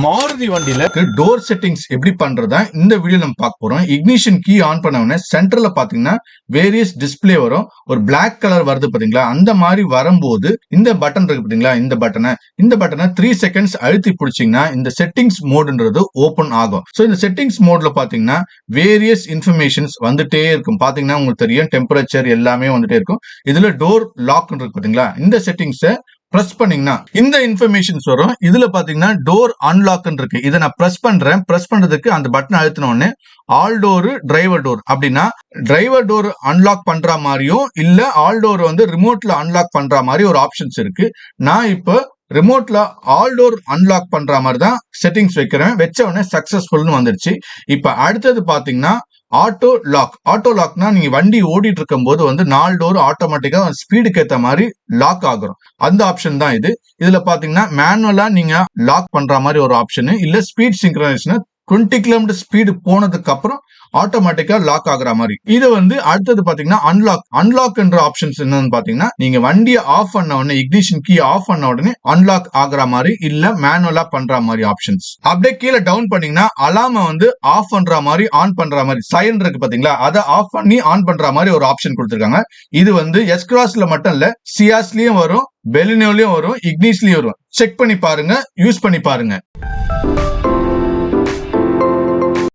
மாருதி வண்டியில door settings எப்படி பண்றதா இந்த வீடியோ நம்ம பார்க்க போறோம். இக்னிஷன் கீ ஆன் பண்ண உடனே சென்டர்ல பாத்தீங்கன்னா வேரியஸ் டிஸ்பிளே வரும். ஒரு பிளாக் கலர் வருது பாத்தீங்களா, அந்த மாதிரி வரும்போது இந்த பட்டன் இருக்கு பாத்தீங்களா, இந்த பட்டனை 3 செகண்ட்ஸ் அழுத்தி பிடிச்சீங்கன்னா இந்த செட்டிங்ஸ் மோடுன்றது ஓபன் ஆகும். சோ இந்த செட்டிங்ஸ் மோட்ல பாத்தீங்கன்னா வேரியஸ் இன்ஃபர்மேஷன்ஸ் வந்துட்டே இருக்கும். பாத்தீங்கன்னா உங்களுக்கு தெரியும், டெம்பரேச்சர் எல்லாமே வந்துட்டே இருக்கும். இதுல டோர் லாக் இருக்கு பாத்தீங்களா, இந்த செட்டிங்ஸை பிரஸ் பண்ணீங்கன்னா இந்த இன்ஃபர்மேஷன்ஸ் வரும். இதுல பாத்தீங்கன்னா டோர் அன்லாக் இருக்கு. இதை நான் பிரஸ் பண்றேன். பிரஸ் பண்றதுக்கு அந்த பட்டன் அழுத்தின உடனே ஆல் டோர், டிரைவர் டோர் அப்படின்னா டிரைவர் டோர் அன்லாக் பண்ற மாதிரியும் இல்ல ஆல் டோர் வந்து ரிமோட்ல அன்லாக் பண்ற மாதிரி ஒரு ஆப்ஷன்ஸ் இருக்கு. நான் இப்போ ரிமோட்ல ஆல் டோர் அன்லாக் பண்ற மாதிரி தான் செட்டிங்ஸ் வைக்கிறேன். வச்ச உடனே சக்சஸ்ஃபுல்னு வந்துருச்சு. இப்ப அடுத்தது பாத்தீங்கன்னா ஆட்டோ லாக்னா நீங்க வண்டி ஓடிட்டு இருக்கும் போது வந்து 4 டோர் ஆட்டோமேட்டிக்கா ஸ்பீடுக்கு ஏத்த மாதிரி லாக் ஆகும். அந்த ஆப்ஷன் தான் இது. இதுல பாத்தீங்கன்னா மேனுவலா நீங்க லாக் பண்ற மாதிரி ஒரு ஆப்ஷன், இல்ல ஸ்பீட் சிங்க்ரனைசேஷன் 20 கிலோமீட்டர் ஸ்பீடு போனதுக்கு அப்புறம் ஆட்டோமேட்டிக்கா லாக் ஆகுற மாதிரி. இது வந்து அடுத்தது பாத்தீங்கன்னா அன்லாக் என்ற ஆப்ஷன்ஸ் என்னன்னு பாத்தீங்கன்னா நீங்க வண்டியை ஆஃப் பண்ண உடனே, இக்னிஷன் கீ ஆஃப் பண்ண உடனே அன்லாக் ஆகுற மாதிரி இல்ல மேனுவலா பண்ற மாதிரி ஆப்ஷன்ஸ். அப்படியே கீழே டவுன் பண்ணீங்கன்னா அலாம வந்து ஆஃப் பண்ற மாதிரி ஆன் பண்ற மாதிரி சைலண்ட் இருக்கு பாத்தீங்களா, அதை ஆஃப் பண்ணி ஆன் பண்ற மாதிரி ஒரு ஆப்ஷன் கொடுத்திருக்காங்க. இது வந்து எஸ் கிராஸ்ல மட்டும் இல்ல, சியாஸ்லயும் வரும், பெலினோலயும் வரும், இக்னிஸ்லயும் வரும். செக் பண்ணி பாருங்க, யூஸ் பண்ணி பாருங்க.